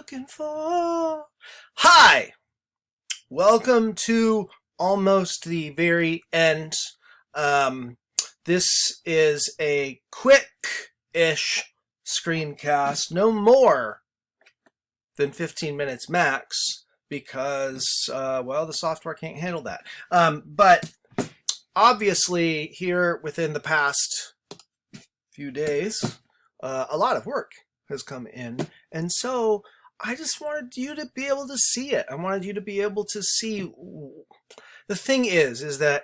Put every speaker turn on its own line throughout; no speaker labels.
looking for. Hi, welcome to almost the very end. This is a quick-ish screencast, no more than 15 minutes max, because, well, the software can't handle that. But obviously, here within the past few days, a lot of work has come in, and so I just wanted you to be able to see it. I wanted you to be able to see. The thing is that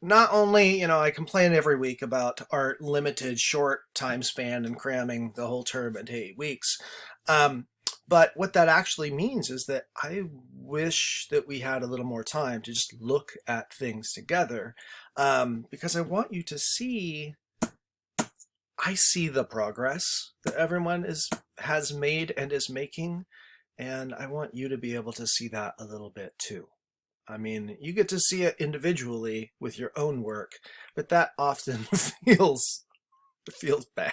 not only, I complain every week about our limited short time span and cramming the whole term into 8 weeks, but what that actually means is that I wish that we had a little more time to just look at things together, because I want you to see. I see the progress that everyone has made and is making, and I want you to be able to see that a little bit too. I mean, you get to see it individually with your own work, but that often feels bad,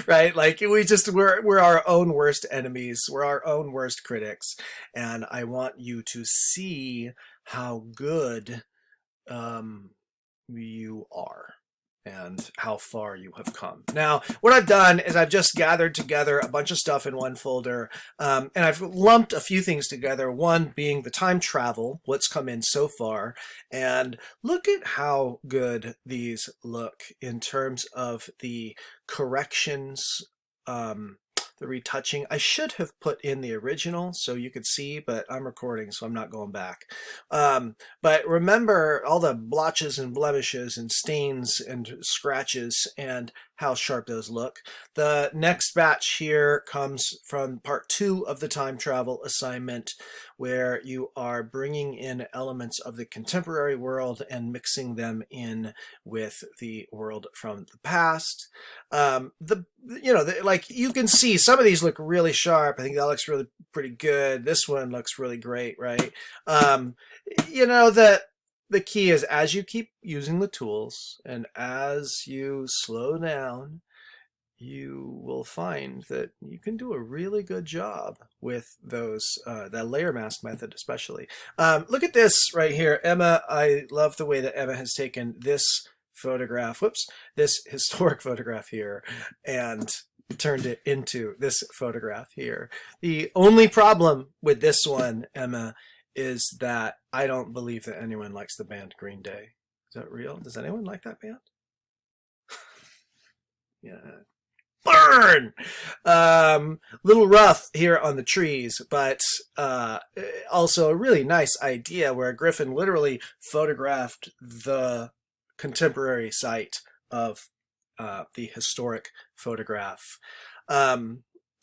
right? Like we're our own worst enemies, we're our own worst critics, and I want you to see how good you are and how far you have come. Now, what I've done is I've just gathered together a bunch of stuff in one folder, and I've lumped a few things together, one being the time travel, what's come in so far, and look at how good these look in terms of the corrections, the retouching. I should have put in the original so you could see, but I'm recording, so I'm not going back. But remember all the blotches and blemishes and stains and scratches and how sharp those look. The next batch here comes from part 2 of the time travel assignment, where you are bringing in elements of the contemporary world and mixing them in with the world from the past. Like you can see some of these look really sharp. I think that looks really pretty good. This one looks really great, right? The key is, as you keep using the tools and as you slow down, you will find that you can do a really good job with those, that layer mask method especially. Look at this right here. Emma, I love the way that Emma has taken this photograph, this historic photograph here, and turned it into this photograph here. The only problem with this one, Emma, is that I don't believe that anyone likes the band Green Day. Is that real? Does anyone like that band? Yeah. Burn! Little rough here on the trees, but also a really nice idea where Griffin literally photographed the contemporary site of the historic photograph.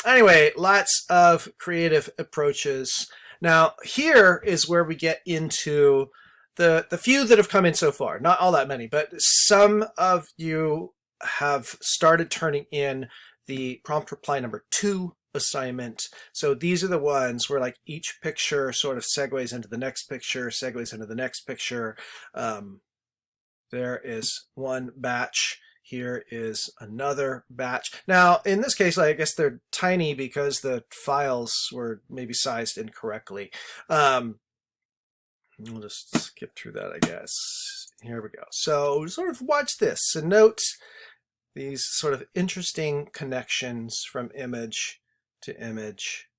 Anyway, lots of creative approaches. Now, here is where we get into the few that have come in so far. Not all that many, but some of you have started turning in the prompt reply number 2 assignment. So these are the ones where like each picture sort of segues into the next picture, segues into the next picture. There is one batch. Here is another batch. Now, in this case, I guess they're tiny because the files were maybe sized incorrectly. We'll just skip through that, I guess. Here we go. So sort of watch this and note these sort of interesting connections from image to image.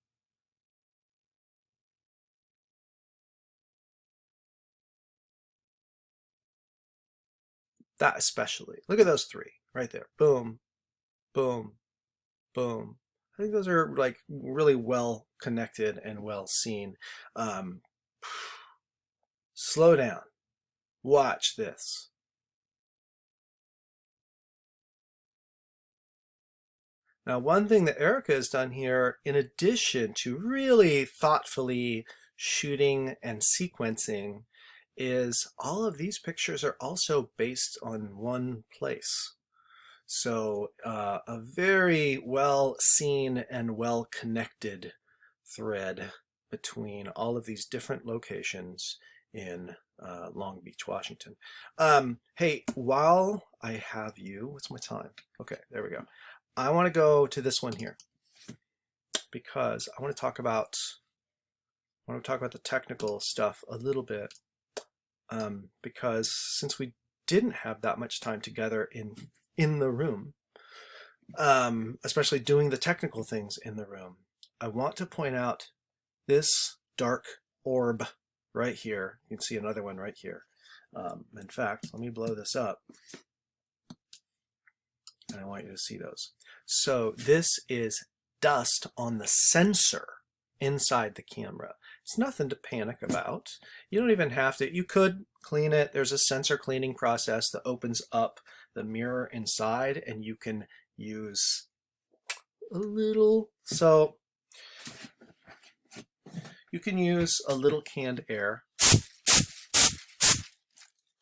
That especially. Look at those 3 right there. Boom, boom, boom. I think those are like really well connected and well seen. Slow down. Watch this. Now, one thing that Erica has done here, in addition to really thoughtfully shooting and sequencing, is all of these pictures are also based on one place. So a very well seen and well connected thread between all of these different locations in Long Beach, Washington. Hey, while I have you, what's my time? Okay, there we go. I want to go to this one here, because I want to talk about the technical stuff a little bit, because since we didn't have that much time together in the room, especially doing the technical things in the room, I want to point out this dark orb right here. You can see another one right here. In fact, let me blow this up, and I want you to see those. So this is dust on the sensor inside the camera. It's nothing to panic about. You don't even have to. You could clean it. There's a sensor cleaning process that opens up the mirror inside, and you can use a little. So you can use a little canned air.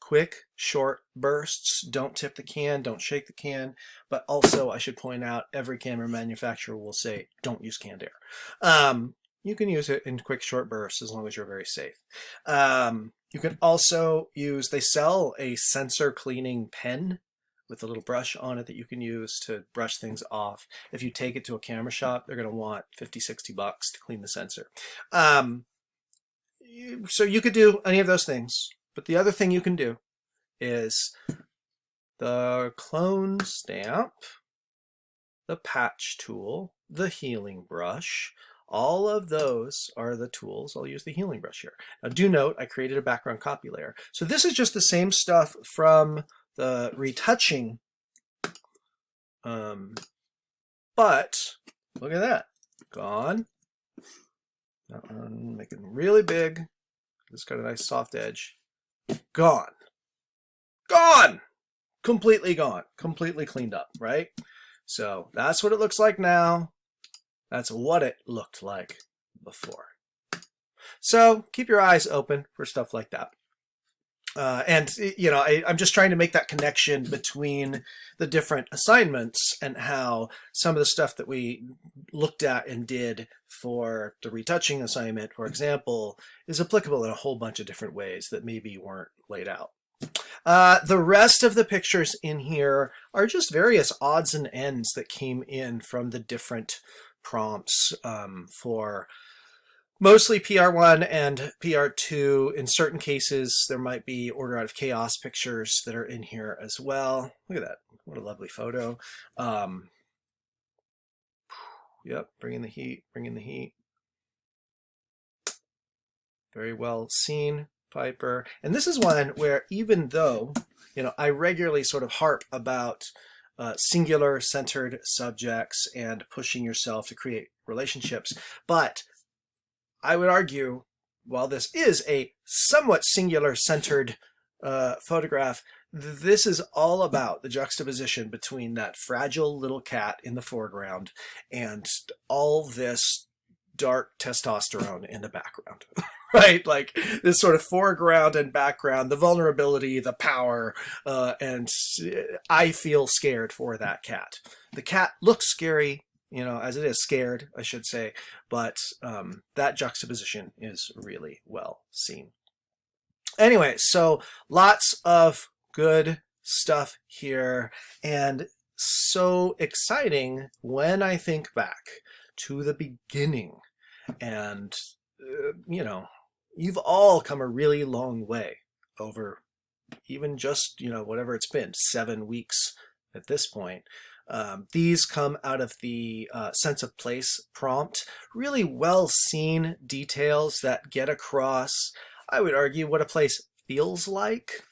Quick, short bursts. Don't tip the can, don't shake the can. But also, I should point out, every camera manufacturer will say, don't use canned air. You can use it in quick, short bursts as long as you're very safe. You can also use, they sell a sensor cleaning pen with a little brush on it that you can use to brush things off. If you take it to a camera shop, they're going to want $50-60 to clean the sensor. So you could do any of those things. But the other thing you can do is the clone stamp, the patch tool, the healing brush. All of those are the tools. I'll use the healing brush here. Now do note, I created a background copy layer. So this is just the same stuff from the retouching. But look at that. Gone. That one, make it really big. It's got a nice soft edge. Gone. Gone! Completely gone. Completely cleaned up, right? So that's what it looks like now. That's what it looked like before. So keep your eyes open for stuff like that. And, you know, I'm just trying to make that connection between the different assignments and how some of the stuff that we looked at and did for the retouching assignment, for example, is applicable in a whole bunch of different ways that maybe weren't laid out. The rest of the pictures in here are just various odds and ends that came in from the different prompts for mostly PR1 and PR2. In certain cases, there might be Order Out of Chaos pictures that are in here as well. Look at that. What a lovely photo. Yep, bringing the heat, bringing the heat. Very well seen, Piper. And this is one where, even though, you know, I regularly sort of harp about singular centered subjects and pushing yourself to create relationships, but I would argue, while this is a somewhat singular centered photograph, this is all about the juxtaposition between that fragile little cat in the foreground and all this dark testosterone in the background. Right? Like this sort of foreground and background, the vulnerability, the power, and I feel scared for that cat. The cat looks scary, you know, as it is scared, I should say, but that juxtaposition is really well seen. Anyway, so lots of good stuff here, and so exciting when I think back to the beginning. And, you know, you've all come a really long way over even just, you know, whatever it's been, 7 weeks at this point. These come out of the sense of place prompt. Really well seen details that get across, I would argue, what a place feels like,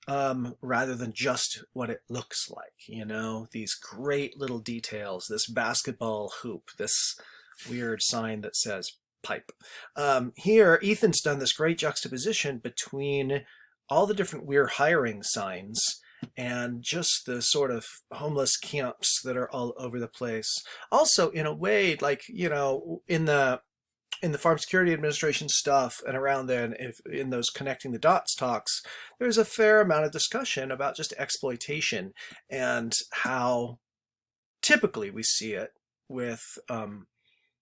rather than just what it looks like. You know, these great little details, this basketball hoop, this weird sign that says pipe. Here, Ethan's done this great juxtaposition between all the different we're hiring signs and just the sort of homeless camps that are all over the place. Also, in a way, like, you know, in the Farm Security Administration stuff and around then, in those connecting the dots talks, there's a fair amount of discussion about just exploitation and how typically we see it with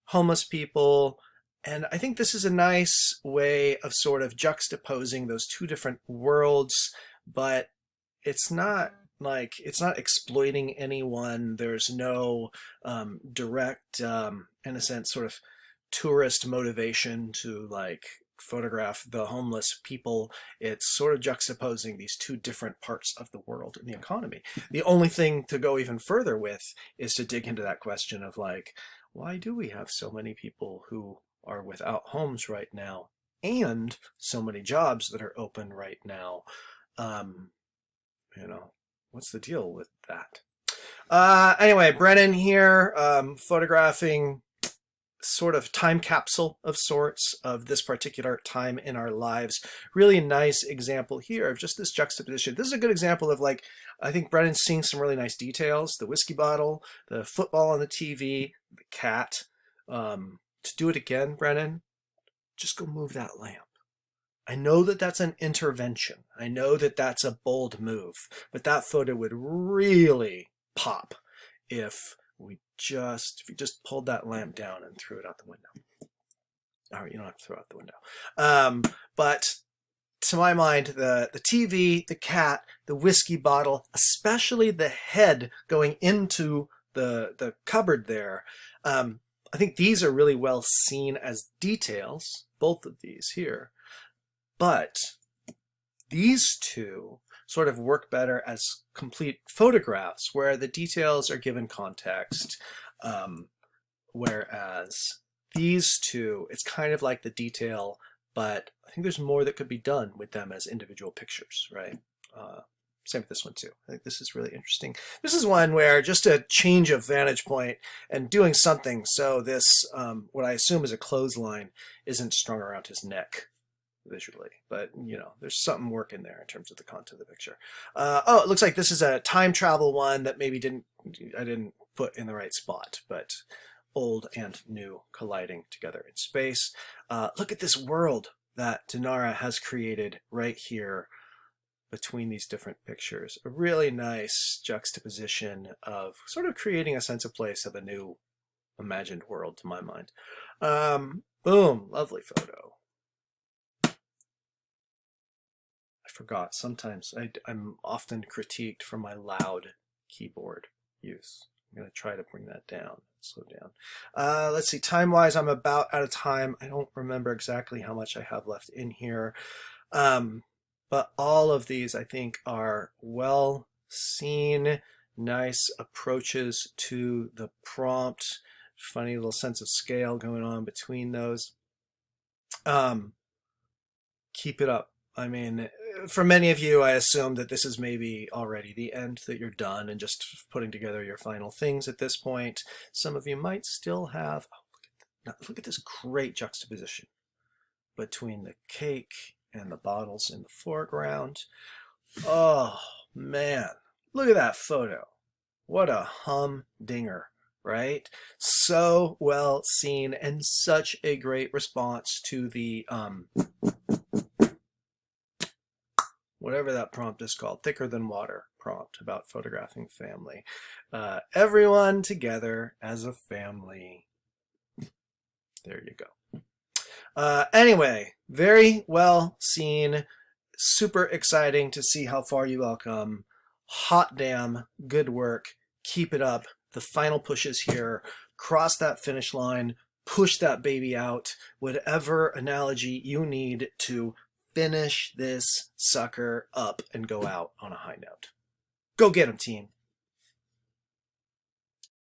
homeless people. And I think this is a nice way of sort of juxtaposing those two different worlds, but it's not like, it's not exploiting anyone. There's no direct, in a sense, sort of tourist motivation to like photograph the homeless people. It's sort of juxtaposing these two different parts of the world and the economy. The only thing to go even further with is to dig into that question of like, why do we have so many people who are without homes right now and so many jobs that are open right now? Um, you know, what's the deal with that? Anyway, Brennan here, photographing sort of time capsule of sorts of this particular time in our lives. Really nice example here of just this juxtaposition. This is a good example of like, I think Brennan's seeing some really nice details. The whiskey bottle, the football on the TV, the cat. To do it again, Brennan, just go move that lamp. I know that that's an intervention. I know that that's a bold move, but that photo would really pop if you just pulled that lamp down and threw it out the window. All right, you don't have to throw it out the window. But to my mind, the TV, the cat, the whiskey bottle, especially the head going into the cupboard there, I think these are really well seen as details, both of these here. But these two sort of work better as complete photographs where the details are given context, whereas these two, it's kind of like the detail, but I think there's more that could be done with them as individual pictures, right? Same with this one too. I think this is really interesting. This is one where just a change of vantage point and doing something so this, what I assume is a clothesline, isn't strung around his neck visually, but you know, there's something working there in terms of the content of the picture. Oh, it looks like this is a time travel one that maybe I didn't put in the right spot, but old and new colliding together in space. Look at this world that Dinara has created right here between these different pictures. A really nice juxtaposition of sort of creating a sense of place of a new imagined world to my mind. Boom, lovely photo. I forgot, sometimes I'm often critiqued for my loud keyboard use. I'm going to try to bring that down, slow down. Let's see, time-wise, I'm about out of time. I don't remember exactly how much I have left in here. But all of these, I think, are well seen, nice approaches to the prompt, funny little sense of scale going on between those. Keep it up. I mean, for many of you, I assume that this is maybe already the end, that you're done and just putting together your final things at this point. Some of you might still have, look at this great juxtaposition between the cake and the bottles in the foreground. Oh, man, look at that photo. What a humdinger, right? So well seen and such a great response to the, whatever that prompt is called, thicker than water prompt about photographing family. Everyone together as a family. There you go. Anyway, very well seen. Super exciting to see how far you all come. Hot damn, good work. Keep it up. The final pushes here. Cross that finish line. Push that baby out. Whatever analogy you need to finish this sucker up and go out on a high note. Go get 'em, team.